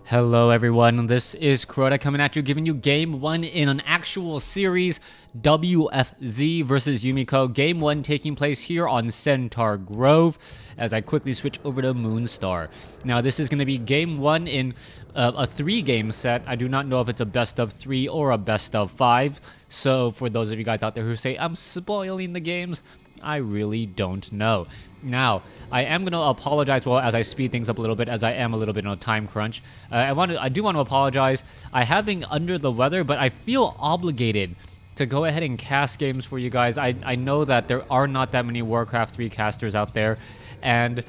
Hello everyone, this is Crota coming at you, giving you game 1 in an actual series, WFZ versus Yumiko. Game 1 taking place here on Centaur Grove, as I quickly switch over to Moonstar. Now this is going to be game 1 in a 3-game set. I do not know if it's a best of 3 or a best of 5, so for those of you guys out there who say, I'm spoiling the games, I really don't know. Now, I am going to apologize, well, as I speed things up a little bit, as I am a little bit on a time crunch. I do want to apologize. I have been under the weather, but I feel obligated to go ahead and cast games for you guys. I know that there are not that many WarCraft 3 casters out there, and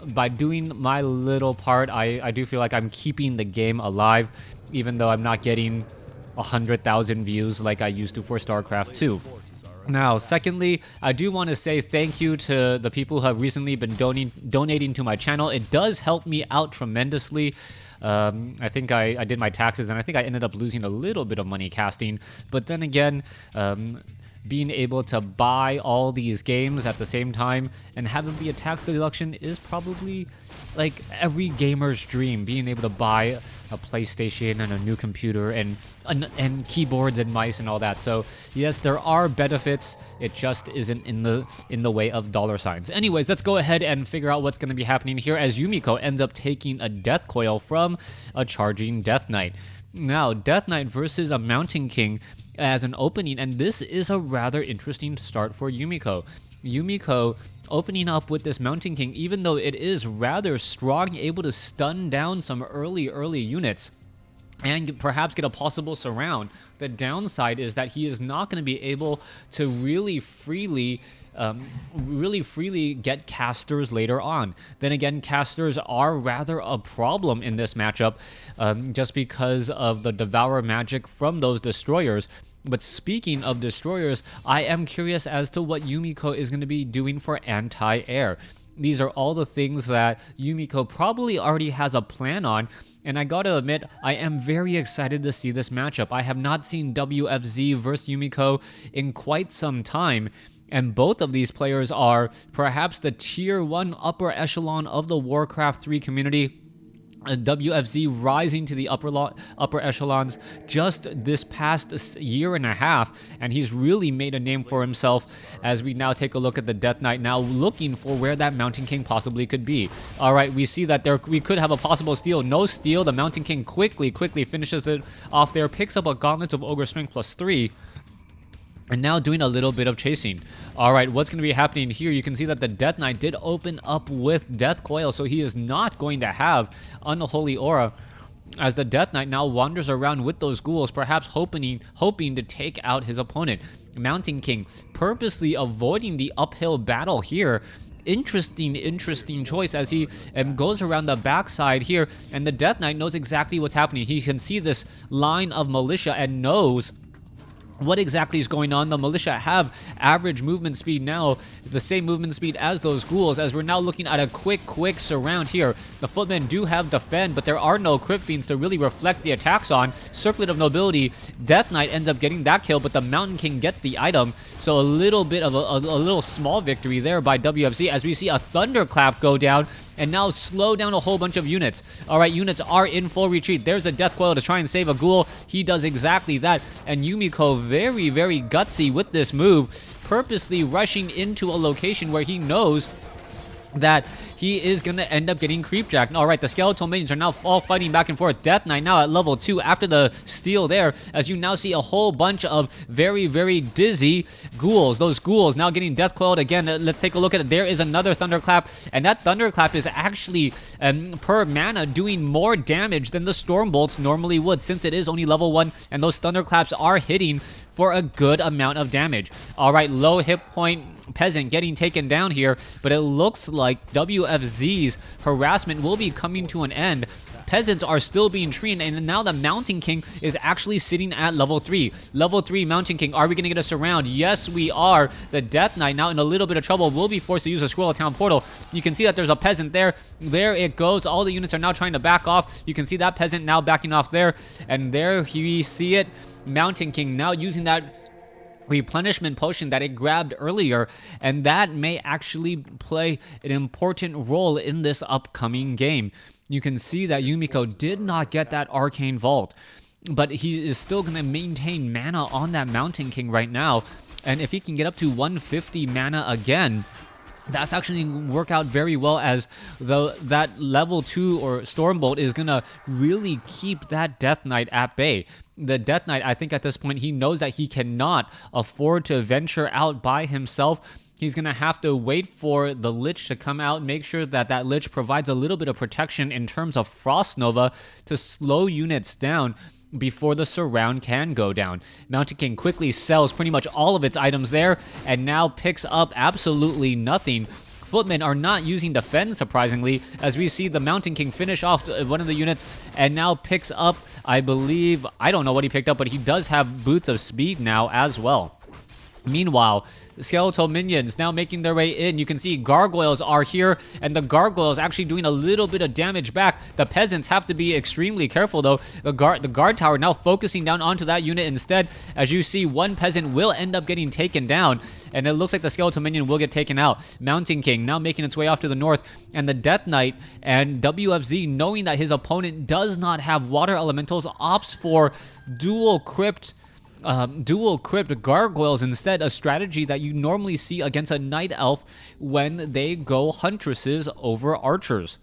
by doing my little part, I do feel like I'm keeping the game alive, even though I'm not getting 100,000 views like I used to for StarCraft 2. Now, secondly, I do want to say thank you to the people who have recently been donating to my channel. It does help me out tremendously. I think I did my taxes, and I think I ended up losing a little bit of money casting. But then again, being able to buy all these games at the same time and have them be a tax deduction is probably like every gamer's dream, being able to buy a PlayStation and a new computer and keyboards and mice and all that. So yes, there are benefits. It just isn't in the way of dollar signs. Anyways, let's go ahead and figure out what's going to be happening here as Yumiko ends up taking a Death Coil from a charging Death Knight. Now, Death Knight versus a Mountain King as an opening, and this is a rather interesting start for Yumiko. Yumiko opening up with this Mountain King, even though it is rather strong, able to stun down some early units and perhaps get a possible surround. The downside is that he is not going to be able to really freely get casters later on. Then again, casters are rather a problem in this matchup, just because of the Devour magic from those destroyers. But speaking of destroyers, I am curious as to what Yumiko is going to be doing for anti-air. These are all the things that Yumiko probably already has a plan on, and I gotta admit, I am very excited to see this matchup. I have not seen WFZ versus Yumiko in quite some time, and both of these players are perhaps the tier 1 upper echelon of the WarCraft 3 community. WFZ rising to the upper echelons just this past year and a half, and he's really made a name for himself as we now take a look at the Death Knight, now looking for where that Mountain King possibly could be. Alright, we see that we could have a possible steal. No steal. The Mountain King quickly finishes it off there, picks up a Gauntlets of Ogre Strength +3. And now doing a little bit of chasing. Alright, what's going to be happening here? You can see that the Death Knight did open up with Death Coil, so he is not going to have Unholy Aura, as the Death Knight now wanders around with those ghouls, perhaps hoping to take out his opponent. Mountain King purposely avoiding the uphill battle here. Interesting choice as he goes around the backside here, and the Death Knight knows exactly what's happening. He can see this line of militia and knows what exactly is going on. The militia have average movement speed now, the same movement speed as those ghouls, as we're now looking at a quick surround here. The footmen do have defend, but there are no crit fiends to really reflect the attacks on. Circlet of Nobility, Death Knight ends up getting that kill, but the Mountain King gets the item, so a little bit of a little small victory there by WFZ, as we see a Thunderclap go down and now slow down a whole bunch of units. Alright, units are in full retreat. There's a Death Coil to try and save a ghoul. He does exactly that, and Yumiko very gutsy with this move, purposely rushing into a location where he knows that he is going to end up getting creepjacked. Alright, the skeletal minions are now all fighting back and forth. Death Knight now at level 2 after the steal there, as you now see a whole bunch of very dizzy ghouls. Those ghouls now getting Death Coiled again. Let's take a look at it. There is another Thunderclap, and that Thunderclap is actually, per mana, doing more damage than the Stormbolts normally would, since it is only level 1, and those Thunderclaps are hitting for a good amount of damage. Alright, low hit point Peasant getting taken down here, but it looks like WFZ's harassment will be coming to an end. Peasants are still being trained, and now the Mountain King is actually sitting at level 3. Level 3 Mountain King. Are we going to get a surround? Yes, we are. The Death Knight now in a little bit of trouble, will be forced to use a Scroll of Town portal. You can see that there's a peasant there. There it goes. All the units are now trying to back off. You can see that peasant now backing off there, and there we see it. Mountain King now using that replenishment potion that it grabbed earlier, and that may actually play an important role in this upcoming game. You can see that Yumiko did not get that Arcane Vault, but he is still going to maintain mana on that Mountain King right now, and if he can get up to 150 mana again, that's actually work out very well, as though that level 2 or Stormbolt is going to really keep that Death Knight at bay. The Death Knight, I think at this point, he knows that he cannot afford to venture out by himself. He's going to have to wait for the Lich to come out, make sure that that Lich provides a little bit of protection in terms of Frost Nova to slow units down before the surround can go down. Mountain King quickly sells pretty much all of its items there and now picks up absolutely nothing. Footmen are not using Defend, surprisingly, as we see the Mountain King finish off one of the units and now picks up, I believe, I don't know what he picked up, but he does have Boots of Speed now as well. Meanwhile, skeletal minions now making their way in. You can see gargoyles are here, and the gargoyles actually doing a little bit of damage back. The peasants have to be extremely careful, though. The guard tower now focusing down onto that unit instead. As you see, one peasant will end up getting taken down, and it looks like the skeletal minion will get taken out. Mountain King now making its way off to the north, and the Death Knight and WFZ, knowing that his opponent does not have water elementals, opts for dual crypt gargoyles instead, a strategy that you normally see against a night elf when they go huntresses over archers.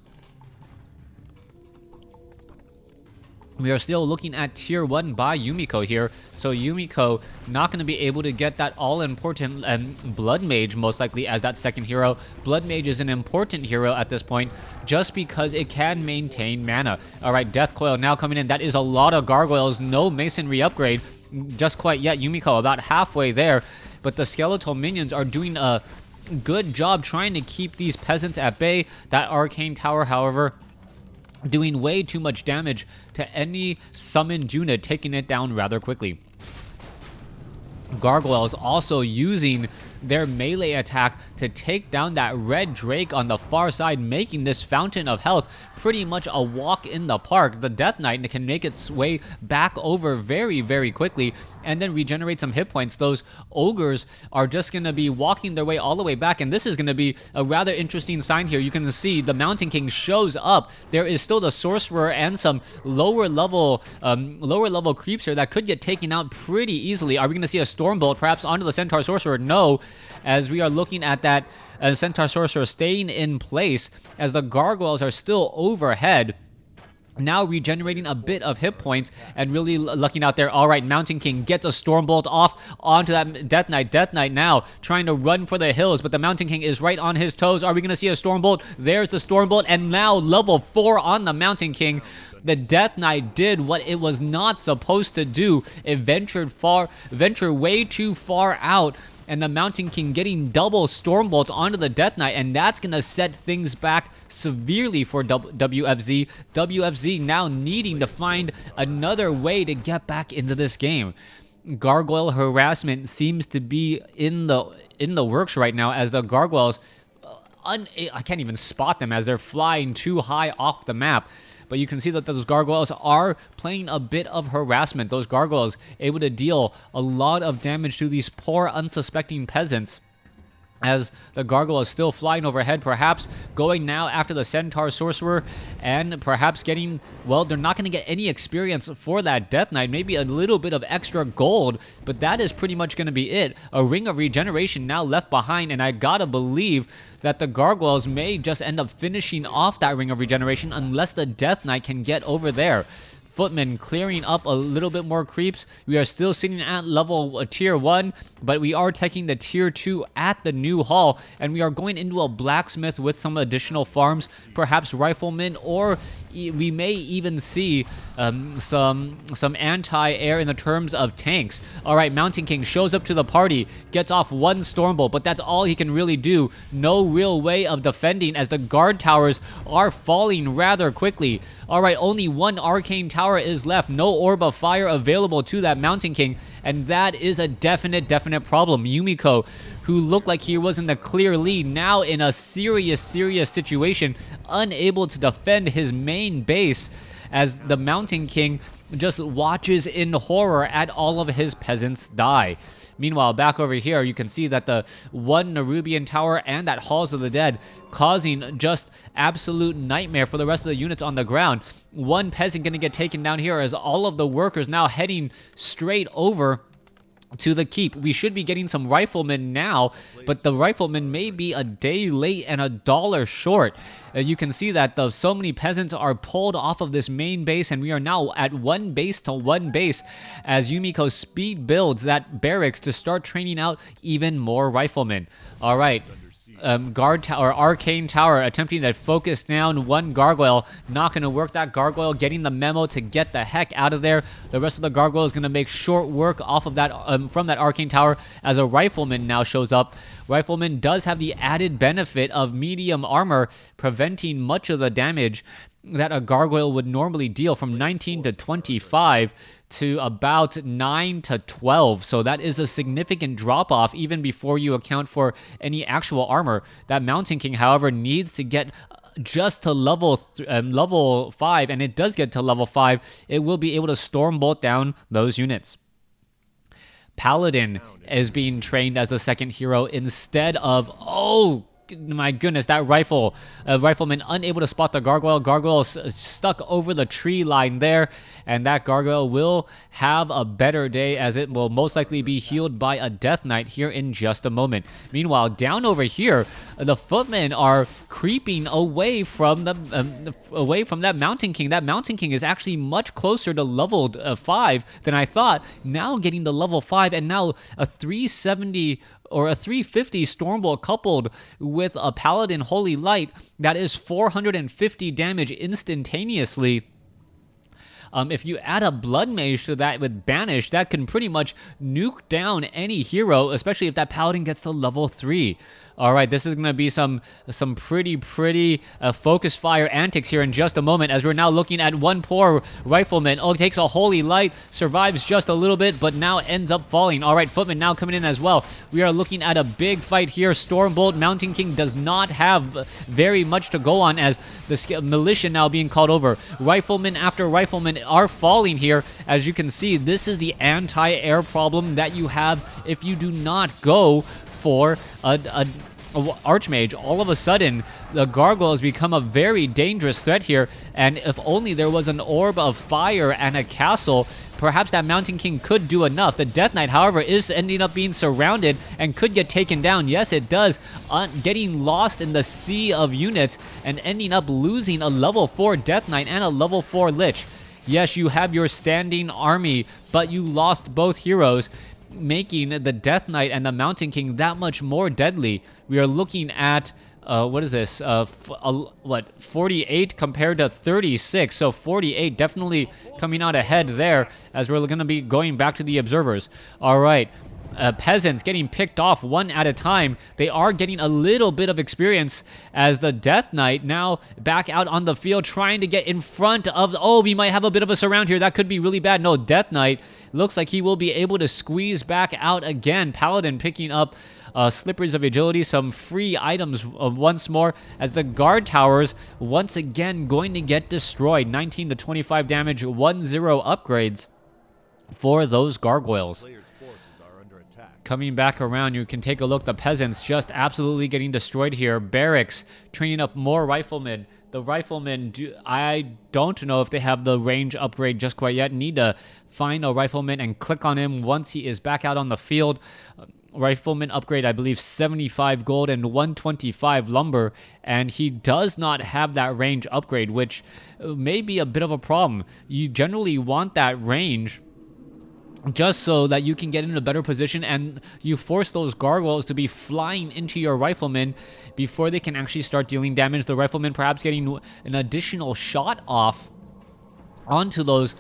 We are still looking at tier 1 by Yumiko here, so Yumiko not going to be able to get that all-important Blood Mage, most likely, as that second hero. Blood Mage is an important hero at this point, just because it can maintain mana. Alright, Death Coil now coming in. That is a lot of gargoyles, no masonry upgrade just quite yet. Yumiko about halfway there, but the skeletal minions are doing a good job trying to keep these peasants at bay. That Arcane Tower, however, doing way too much damage to any summoned unit, taking it down rather quickly. Gargoyles also using their melee attack to take down that red drake on the far side, making this Fountain of Health pretty much a walk in the park. The Death Knight can make its way back over very, very quickly and then regenerate some hit points. Those ogres are just going to be walking their way all the way back, and this is going to be a rather interesting sign here. You can see the Mountain King shows up. There is still the Sorcerer and some lower level creeps here that could get taken out pretty easily. Are we going to see a Stormbolt perhaps onto the Centaur Sorcerer? No, as we are looking at that Centaur Sorcerer staying in place as the gargoyles are still overhead, now regenerating a bit of hit points and really looking out there. All right, Mountain King gets a Stormbolt off onto that Death Knight. Death Knight now trying to run for the hills, but the Mountain King is right on his toes. Are we going to see a Stormbolt? There's the Stormbolt, and now level 4 on the Mountain King. The Death Knight did what it was not supposed to do. It ventured way too far out, and the Mountain King getting double Stormbolts onto the Death Knight, and that's going to set things back severely for WFZ. WFZ now needing to find another way to get back into this game. Gargoyle harassment seems to be in the works right now, as the gargoyles, I can't even spot them as they're flying too high off the map. But you can see that those gargoyles are playing a bit of harassment. Those gargoyles able to deal a lot of damage to these poor, unsuspecting peasants, as the gargoyle is still flying overhead, perhaps going now after the Centaur Sorcerer, and perhaps getting, well, they're not going to get any experience for that Death Knight, maybe a little bit of extra gold, but that is pretty much going to be it. A Ring of Regeneration now left behind, and I gotta believe that the gargoyles may just end up finishing off that Ring of Regeneration unless the Death Knight can get over there. Footmen clearing up a little bit more creeps. We are still sitting at level tier 1, but we are taking the tier 2 at the new hall, and we are going into a blacksmith with some additional farms, perhaps riflemen, or we may even see some anti-air in the terms of tanks. All right, Mountain King shows up to the party, gets off one Stormbolt, but that's all he can really do. No real way of defending, as the guard towers are falling rather quickly. All right, only one Arcane Tower is left. No Orb of Fire available to that Mountain King, and that is a definite problem. Yumiko, who looked like he was in the clear lead, now in a serious situation, unable to defend his main base, as the Mountain King just watches in horror at all of his peasants die. Meanwhile, back over here, you can see that the one Nerubian tower and that Halls of the Dead causing just absolute nightmare for the rest of the units on the ground. One peasant going to get taken down here as all of the workers now heading straight over to the keep. We should be getting some riflemen now, but the riflemen may be a day late and $1 short. You can see that so many peasants are pulled off of this main base, and we are now at one base to one base as Yumiko speed builds that barracks to start training out even more riflemen. All right. Guard tower, arcane tower, attempting to focus down one gargoyle. Not going to work. That gargoyle getting the memo to get the heck out of there. The rest of the gargoyle is going to make short work off of that from that arcane tower as a rifleman now shows up. Rifleman does have the added benefit of medium armor, preventing much of the damage that a gargoyle would normally deal, from 19 to 25 to about 9 to 12. So that is a significant drop off even before you account for any actual armor. That Mountain King, however, needs to get just to level 5, and it does get to level 5. It will be able to Stormbolt down those units. Paladin is being trained as the second hero instead of, oh my goodness, that rifleman unable to spot the gargoyle. Gargoyle stuck over the tree line there, and that gargoyle will have a better day as it will most likely be healed by a Death Knight here in just a moment. Meanwhile, down over here, the footmen are creeping away from that Mountain King. That Mountain King is actually much closer to level 5 than I thought. Now getting to level 5, and now a 370 or a 350 Stormbolt coupled with a Paladin Holy Light, that is 450 damage instantaneously. If you add a Blood Mage to that with Banish, that can pretty much nuke down any hero, especially if that Paladin gets to level 3. All right, this is going to be some pretty focus fire antics here in just a moment, as we're now looking at one poor rifleman. Oh, takes a Holy Light, survives just a little bit, but now ends up falling. All right, footman now coming in as well. We are looking at a big fight here. Stormbolt, Mountain King does not have very much to go on as the militia now being called over. Rifleman after rifleman are falling here. As you can see, this is the anti-air problem that you have if you do not go for a Archmage. All of a sudden, the gargoyle has become a very dangerous threat here, and if only there was an orb of fire and a castle, perhaps that Mountain King could do enough. The Death Knight, however, is ending up being surrounded and could get taken down. Yes, it does. Getting lost in the sea of units and ending up losing a level 4 Death Knight and a level 4 Lich. Yes, you have your standing army, but you lost both heroes, making the Death Knight and the Mountain King that much more deadly. We are looking at what is this? 48 compared to 36. So 48 definitely coming out ahead there, as we're going to be going back to the observers. All right. Peasants getting picked off one at a time. They are getting a little bit of experience as the Death Knight now back out on the field trying to get in front of... Oh, we might have a bit of a surround here. That could be really bad. No, Death Knight looks like he will be able to squeeze back out again. Paladin picking up Slippers of Agility, some free items once more, as the guard towers once again going to get destroyed. 19 to 25 damage, 1-0 upgrades for those gargoyles. Coming back around, you can take a look. The peasants just absolutely getting destroyed here. Barracks training up more riflemen. The riflemen, I don't know if they have the range upgrade just quite yet. Need to find a rifleman and click on him once he is back out on the field. Rifleman upgrade, I believe 75 gold and 125 lumber, and he does not have that range upgrade, which may be a bit of a problem. You generally want that range just so that you can get in a better position and you force those gargoyles to be flying into your riflemen before they can actually start dealing damage. The riflemen perhaps getting an additional shot off onto those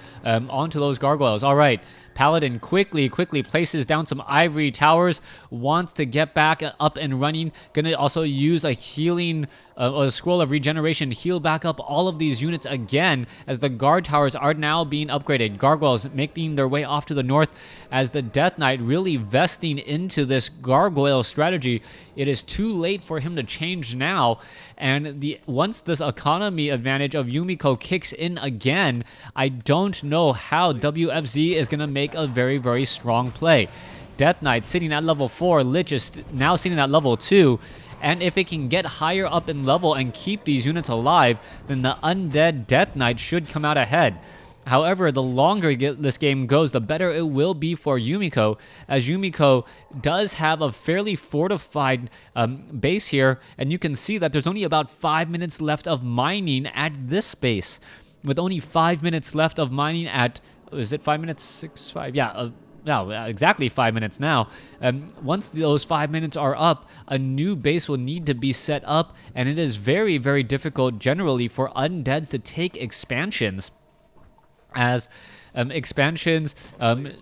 gargoyles. All right, Paladin quickly places down some ivory towers, wants to get back up and running. Gonna also use a healing a scroll of regeneration, heal back up all of these units again, as the guard towers are now being upgraded. Gargoyles making their way off to the north, as the Death Knight really vesting into this gargoyle strategy. It is too late for him to change now, and once this economy advantage of Yumiko kicks in again, I don't know how WFZ is going to make a very, very strong play. Death Knight sitting at level 4. Lich is now sitting at level 2. And if it can get higher up in level and keep these units alive, then the Undead Death Knight should come out ahead. However, the longer this game goes, the better it will be for Yumiko, as Yumiko does have a fairly fortified base here, and you can see that there's only about 5 minutes left of mining at this base. With only 5 minutes left of mining at, is it 5 minutes? 6, 5? Yeah, no, exactly 5 minutes now. Once those 5 minutes are up, a new base will need to be set up, and it is very, very difficult generally for undeads to take expansions. As expansions,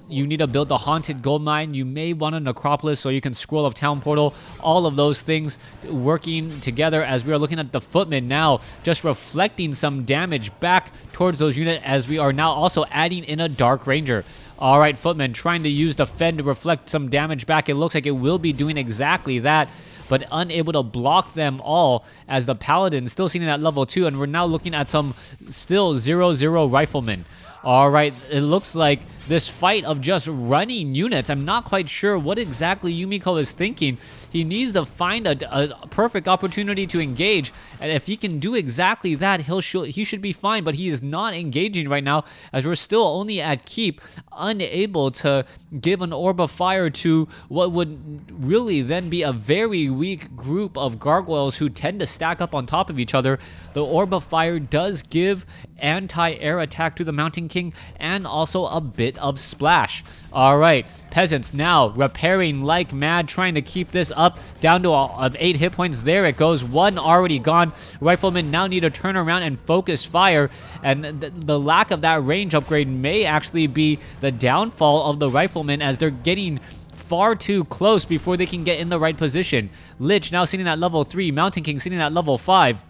you need to build the Haunted Gold Mine. You may want a Necropolis so you can Scroll of Town Portal. All of those things working together as we are looking at the Footman now, just reflecting some damage back towards those units as we are now also adding in a Dark Ranger. All right, Footman trying to use the Fend to reflect some damage back. It looks like it will be doing exactly that, but unable to block them all as the Paladin still sitting at level 2, and we're now looking at some still 0-0 Riflemen. All right, it looks like this fight of just running units, I'm not quite sure what exactly Yumiko is thinking. He needs to find a perfect opportunity to engage, and if he can do exactly that, he should be fine, but he is not engaging right now, as we're still only at keep, unable to give an Orb of Fire to what would really then be a very weak group of gargoyles who tend to stack up on top of each other. The Orb of Fire does give anti-air attack to the Mountain King and also a bit of splash. All right, peasants now repairing like mad, trying to keep this up down to 8 hit points. There it goes, one already gone. Riflemen now need to turn around and focus fire, and the lack of that range upgrade may actually be the downfall of the Riflemen, as they're getting far too close before they can get in the right position. Lich now sitting at level 3, Mountain King sitting at level 5.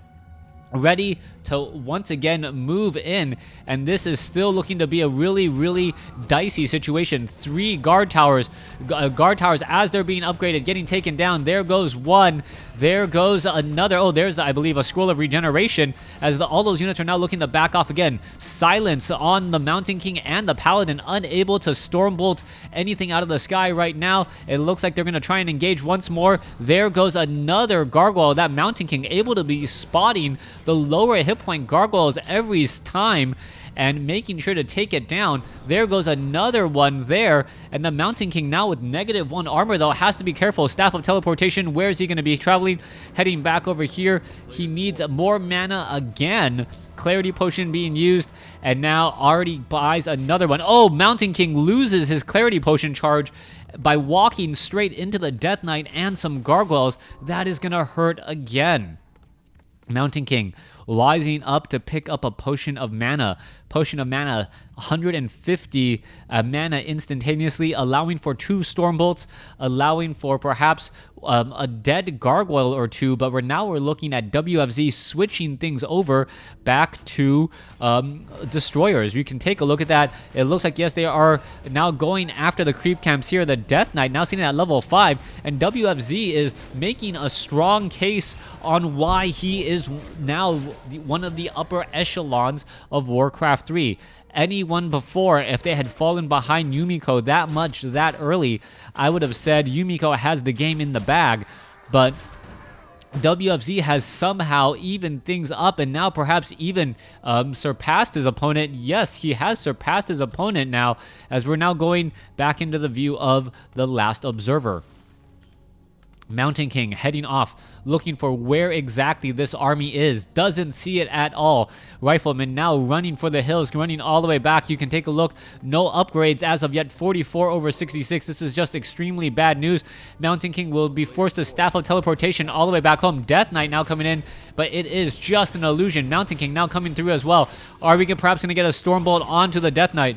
Ready to once again move in, and this is still looking to be a really, really dicey situation. 3 guard towers as they're being upgraded, getting taken down. There goes one. There goes another. Oh, there's, I believe, a Scroll of Regeneration, as all those units are now looking to back off again. Silence on the Mountain King and the Paladin, unable to Stormbolt anything out of the sky right now. It looks like they're going to try and engage once more. There goes another Gargoyle. That Mountain King able to be spotting the lower hit point gargoyles every time and making sure to take it down. There goes another one there, and the Mountain King now with -1 armor, though, has to be careful. Staff of Teleportation, where is he going to be traveling? Heading back over here. He needs more mana again. Clarity Potion being used, and now already buys another one. Oh, Mountain King loses his Clarity Potion charge by walking straight into the Death Knight and some gargoyles. That is going to hurt again. Mountain King rising up to pick up a Potion of Mana. Potion of Mana, 150 mana instantaneously, allowing for 2 Stormbolts, allowing for perhaps a dead Gargoyle or 2, but we're looking at WFZ switching things over back to Destroyers. We can take a look at that. It looks like, yes, they are now going after the creep camps here. The Death Knight now sitting at level 5, and WFZ is making a strong case on why he is now one of the upper echelons of WarCraft 3. Anyone before, if they had fallen behind Yumiko that much that early, I would have said Yumiko has the game in the bag, but WFZ has somehow evened things up and now perhaps even surpassed his opponent. Yes, he has surpassed his opponent now, as we're now going back into the view of the Last Observer. Mountain King heading off, looking for where exactly this army is. Doesn't see it at all. Rifleman now running for the hills, running all the way back. You can take a look. No upgrades as of yet. 44 over 66. This is just extremely bad news. Mountain King will be forced to Staff of Teleportation all the way back home. Death Knight now coming in, but it is just an illusion. Mountain King now coming through as well. Are we perhaps going to get a Stormbolt onto the Death Knight?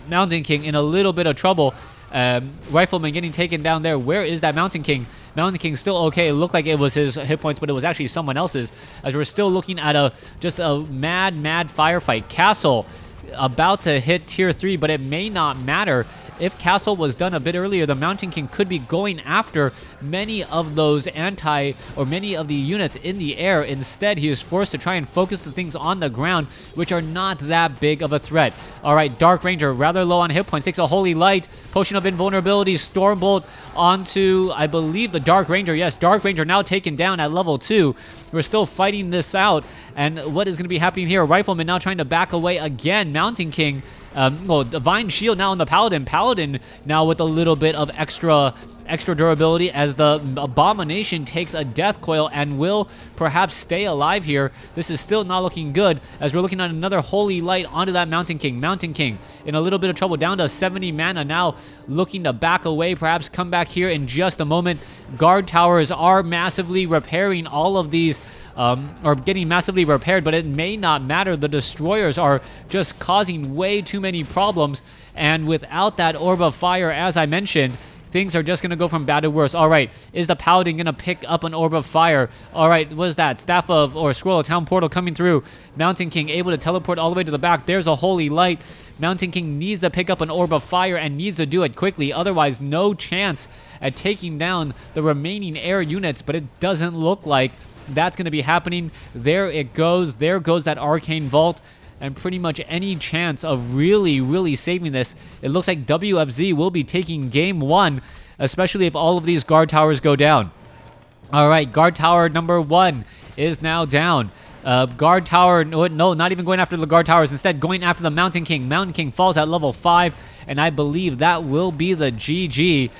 Mountain King in a little bit of trouble. Rifleman getting taken down there. Where is that Mountain King? Mountain King still okay. It looked like it was his hit points, but it was actually someone else's, as we're still looking at just a mad firefight. Castle about to hit tier 3, but it may not matter if Castle was done a bit earlier, the Mountain King could be going after many of those many of the units in the air. Instead, he is forced to try and focus the things on the ground, which are not that big of a threat. All right, Dark Ranger, rather low on hit points, takes a Holy Light, Potion of Invulnerability, Stormbolt onto, I believe, the Dark Ranger. Yes, Dark Ranger now taken down at level 2. We're still fighting this out, and what is going to be happening here? Rifleman now trying to back away again. Mountain King, Divine Shield now on the Paladin. Paladin now with a little bit of extra durability as the Abomination takes a Death Coil and will perhaps stay alive here. This is still not looking good as we're looking at another Holy Light onto that Mountain King. Mountain King in a little bit of trouble, down to 70 mana now, looking to back away, perhaps come back here in just a moment. Guard towers are massively repairing all of these or getting massively repaired, but it may not matter. The destroyers are just causing way too many problems, and without that Orb of Fire, as I mentioned, things are just going to go from bad to worse. All right, is the Paladin going to pick up an Orb of Fire? All right, what is that? Staff of, or Scroll of Town Portal coming through. Mountain King able to teleport all the way to the back. There's a Holy Light. Mountain King needs to pick up an Orb of Fire and needs to do it quickly. Otherwise, no chance at taking down the remaining air units, but it doesn't look like that's going to be happening. There it goes. There goes that Arcane Vault. And pretty much any chance of really saving this, it looks like WFZ will be taking game 1, especially if all of these guard towers go down. All right, guard tower number 1 is now down. Guard tower, no, not even going after the guard towers, instead going after the Mountain King. Mountain King falls at level 5, and I believe that will be the GG.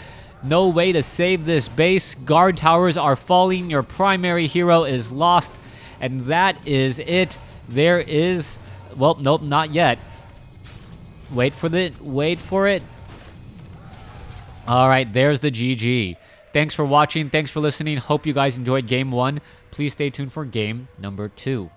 No way to save this base. Guard towers are falling. Your primary hero is lost, and that is it. There is... Well, nope, not yet. Wait for it. All right, there's the GG. Thanks for watching. Thanks for listening. Hope you guys enjoyed game 1. Please stay tuned for game number 2.